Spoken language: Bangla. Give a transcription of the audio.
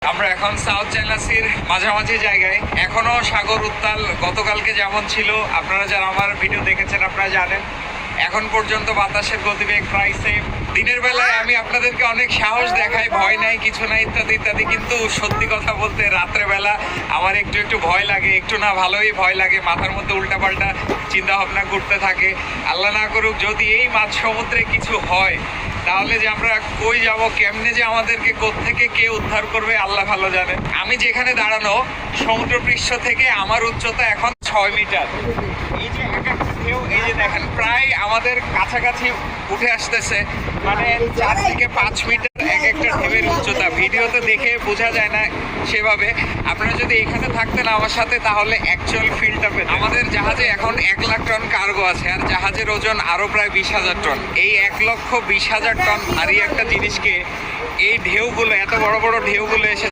আমরা এখন সাউথ চায়না সির মাঝামাঝি জায়গায়। এখনো সাগর উত্তাল গতকালকে যেমন ছিল, আপনারা যারা আমার ভিডিও দেখেছেন আপনারা জানেন। এখন পর্যন্ত বাতাসের গতিবেগ প্রায় সেম। দিনের বেলায় আমি আপনাদেরকে অনেক সাহস দেখাই, ভয় নাই কিছু নাই ইত্যাদি ইত্যাদি, কিন্তু সত্যি কথা বলতে রাত্রেবেলা আমার একটু একটু ভয় লাগে, একটু না ভালোই ভয় লাগে। মাথার মধ্যে উল্টাপাল্টা চিন্তা ভাবনা করতে থাকে। আল্লাহ না করুক যদি এই মাঝ সমুদ্রে কিছু হয়, তাহলে যে আমরা কই যাব, কেমনে যে আমাদেরকে কোত্থেকে কে উদ্ধার করবে আল্লাহ ভালো জানে। আমি যেখানে দাঁড়ানো, সমুদ্রপৃষ্ঠ থেকে আমার উচ্চতা এখন 6 মিটার। এই যে এক একটা ঢেউ, এই যে দেখেন প্রায় আমাদের কাছাকাছি উঠে আসতেছে, মানে 4 থেকে 5 মিটার এক একটা ঢেউয়ের উচ্চতা। ভিডিওতে দেখে বোঝা যায় না সেভাবে। আপনারা যদি এখানে থাকতেন আমার সাথে, তাহলে অ্যাকচুয়াল ফিলটা পেতেন। আমাদের জাহাজে এখন 1 লাখ টন কার্গো আছে, আর জাহাজের ওজন আরও প্রায় 20,000 টন। এই 1,20,000 টন ভারী একটা জিনিসকে এই ঢেউগুলো, এত বড় বড় ঢেউগুলো এসে